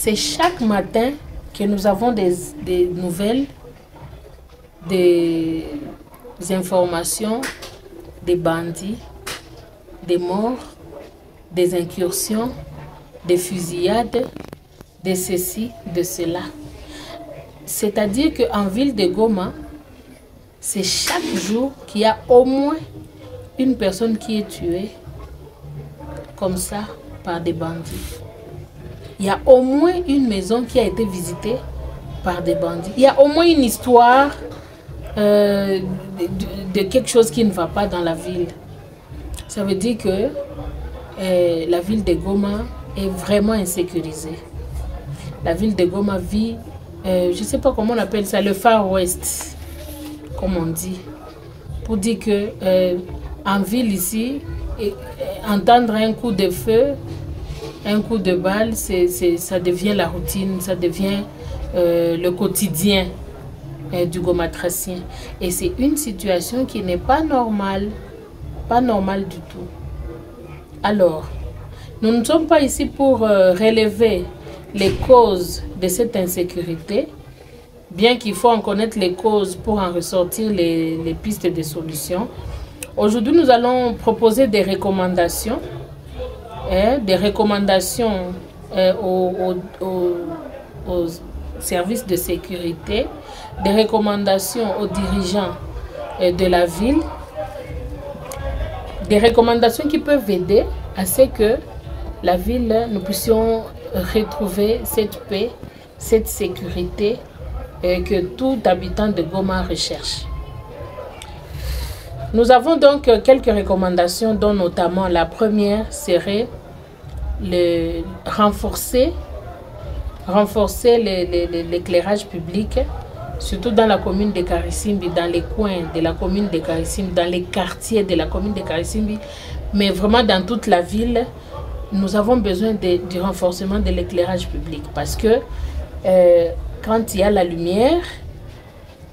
c'est chaque matin que nous avons des nouvelles, des informations, des bandits, des morts, des incursions, des fusillades, de ceci, de cela. C'est-à-dire qu'en ville de Goma, c'est chaque jour qu'il y a au moins une personne qui est tuée comme ça par des bandits. Il y a au moins une maison qui a été visitée par des bandits. Il y a au moins une histoire de quelque chose qui ne va pas dans la ville. Ça veut dire que la ville de Goma est vraiment insécurisée. La ville de Goma vit, je ne sais pas comment on appelle ça, le Far West, comme on dit. Pour dire que en ville ici, entendre un coup de feu, un coup de balle, ça devient la routine, ça devient le quotidien du Gomatracien. Et c'est une situation qui n'est pas normale du tout. Alors, nous ne sommes pas ici pour relever les causes de cette insécurité, bien qu'il faut en connaître les causes pour en ressortir les pistes de solutions. Aujourd'hui, nous allons proposer des recommandations, aux services de sécurité, des recommandations aux dirigeants de la ville, des recommandations qui peuvent aider à ce que la ville, nous puissions retrouver cette paix, cette sécurité que tout habitant de Goma recherche. Nous avons donc quelques recommandations, dont notamment la première serait renforcer l'éclairage public, surtout dans la commune de Karisimbi, dans les coins de la commune de Karisimbi, dans les quartiers de la commune de Karisimbi, mais vraiment dans toute la ville. Nous avons besoin du renforcement de l'éclairage public parce que quand il y a la lumière,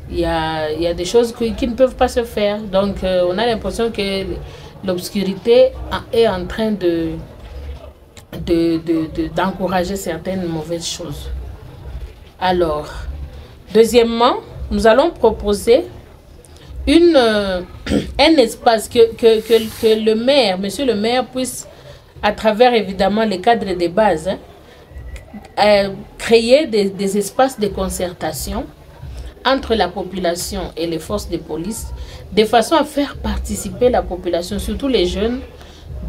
il y a des choses qui ne peuvent pas se faire. Donc, on a l'impression que l'obscurité est en train d'encourager certaines mauvaises choses. Alors, deuxièmement, nous allons proposer un espace que le maire, monsieur le maire, puisse, à travers évidemment les cadres de base, créer des espaces de concertation entre la population et les forces de police, de façon à faire participer la population, surtout les jeunes,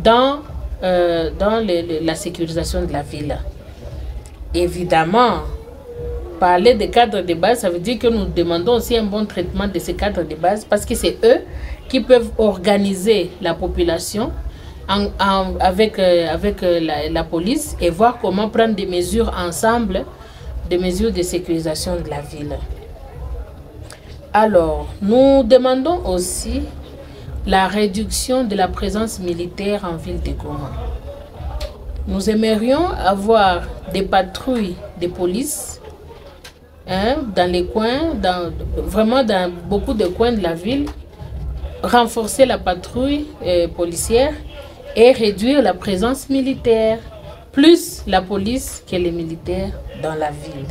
dans la sécurisation de la ville. Évidemment, parler des cadres de base, ça veut dire que nous demandons aussi un bon traitement de ces cadres de base, parce que c'est eux qui peuvent organiser la population avec la police et voir comment prendre des mesures ensemble, des mesures de sécurisation de la ville. Alors, nous demandons aussi la réduction de la présence militaire en ville de Goma. Nous aimerions avoir des patrouilles de police dans les coins, vraiment dans beaucoup de coins de la ville, renforcer la patrouille policière et réduire la présence militaire, plus la police que les militaires dans la ville.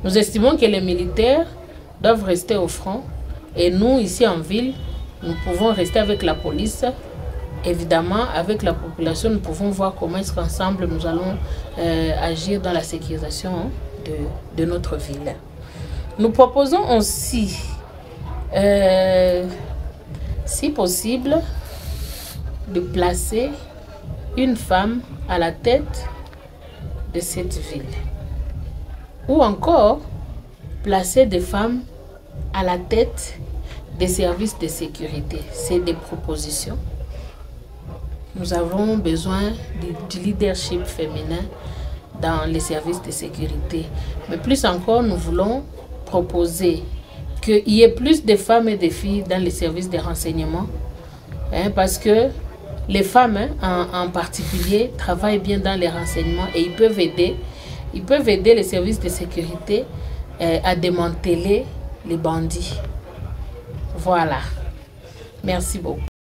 Nous estimons que les militaires doivent rester au front et nous, ici en ville, nous pouvons rester avec la police. Évidemment, avec la population, nous pouvons voir comment est-ce qu'ensemble nous allons agir dans la sécurisation de notre ville. Nous proposons aussi, si possible, de placer une femme à la tête de cette ville. Ou encore, placer des femmes à la tête des services de sécurité. C'est des propositions. Nous avons besoin du leadership féminin dans les services de sécurité. Mais plus encore, nous voulons proposer qu'il y ait plus de femmes et de filles dans les services de renseignement, parce que les femmes, en particulier, travaillent bien dans les renseignements et ils peuvent aider les services de sécurité à démanteler les bandits. Voilà. Merci beaucoup.